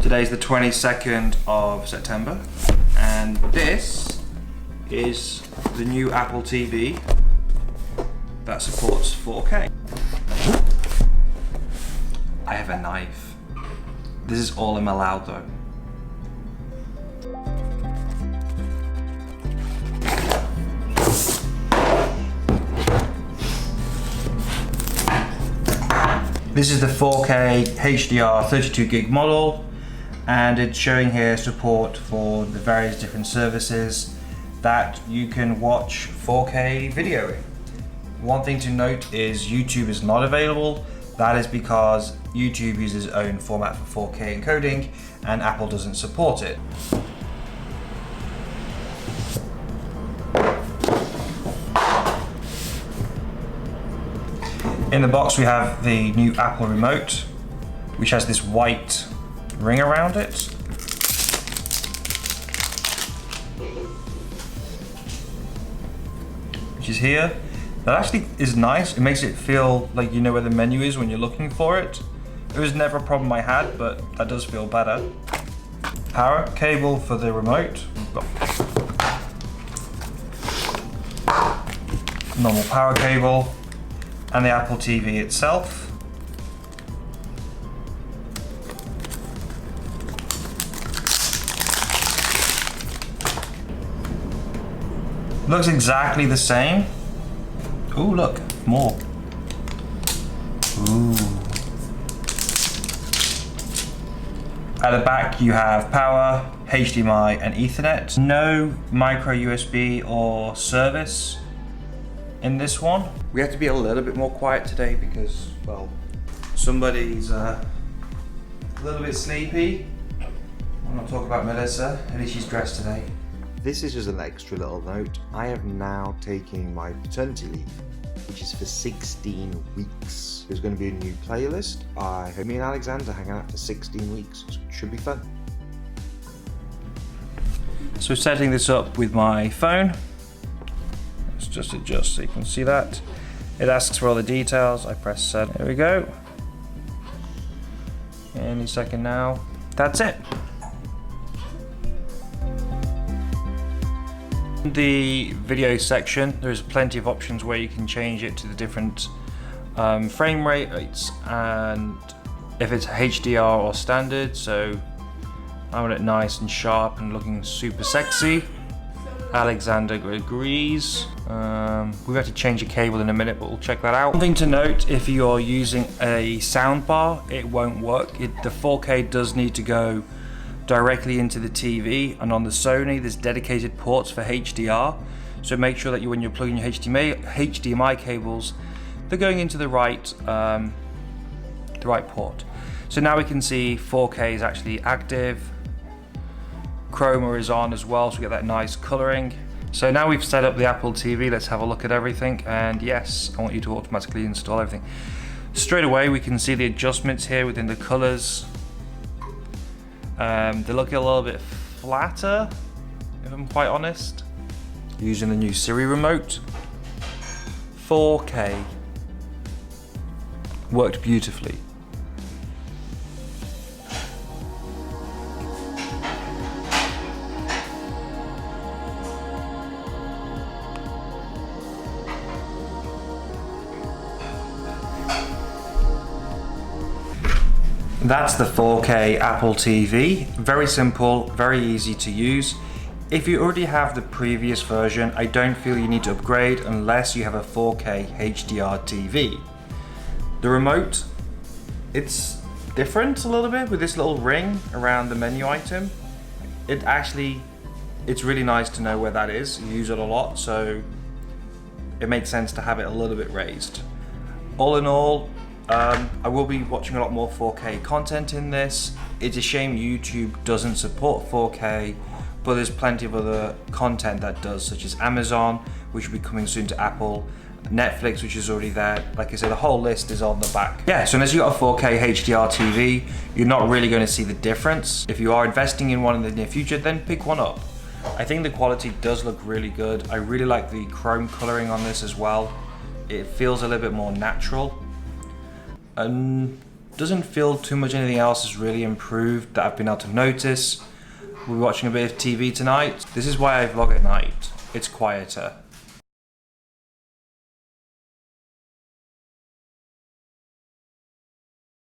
Today's the 22nd of September, and this is the new Apple TV that supports 4K. I have a knife. This is all I'm allowed though. This is the 4K HDR 32 gig model, and it's showing here support for the various different services that you can watch 4K video in. One thing to note is YouTube is not available. That is because YouTube uses its own format for 4K encoding and Apple doesn't support it. In the box we have the new Apple remote, which has this white ring around it. Which is here. That actually is nice. It makes it feel like you know where the menu is when you're looking for it. It was never a problem I had, but that does feel better. Power cable for the remote. Normal power cable. And the Apple TV itself. Looks exactly the same. Ooh, look, more. Ooh. At the back you have power, HDMI and Ethernet. No micro USB or service in this one. We have to be a little bit more quiet today because, well, somebody's a little bit sleepy. I'm not talking about Melissa, at least she's dressed today. This is just an extra little note. I have now taken my paternity leave, which is for 16 weeks. There's going to be a new playlist. I hope me and Alexander hang out for 16 weeks. It should be fun. So setting this up with my phone. Let's just adjust so you can see that. It asks for all the details. I press send. There we go. Any second now. That's it. In the video section, there's plenty of options where you can change it to the different frame rates and if it's HDR or standard. So I want it nice and sharp and looking super sexy. Alexander agrees. We have to change the cable in a minute, but we'll check that out. One thing to note, if you're using a soundbar, it won't work. The 4K does need to go directly into the TV, and on the Sony there's dedicated ports for HDR. So make sure that when you're plugging your HDMI cables, they're going into the right port. So now we can see 4K is actually active. Chroma is on as well, so we get that nice coloring. So now we've set up the Apple TV, let's have a look at everything. And yes, I want you to automatically install everything. Straight away we can see the adjustments here within the colors. They look a little bit flatter, if I'm quite honest. Using the new Siri remote. 4K. Worked beautifully. That's the 4K Apple TV. Very simple, very easy to use. If you already have the previous version, I don't feel you need to upgrade unless you have a 4K HDR TV. The remote, it's different a little bit with this little ring around the menu item. It's really nice to know where that is. You use it a lot, so it makes sense to have it a little bit raised. All in all, I will be watching a lot more 4K content in this. It's a shame YouTube doesn't support 4K, but there's plenty of other content that does, such as Amazon, which will be coming soon to Apple, Netflix, which is already there. Like I said, the whole list is on the back. Yeah, so unless you've got a 4K HDR TV, you're not really going to see the difference. If you are investing in one in the near future, then pick one up. I think the quality does look really good. I really like the chrome coloring on this as well. It feels a little bit more natural. And Doesn't feel too much anything else has really improved that I've been able to notice. We're watching a bit of TV tonight. This is why I vlog at night. It's quieter.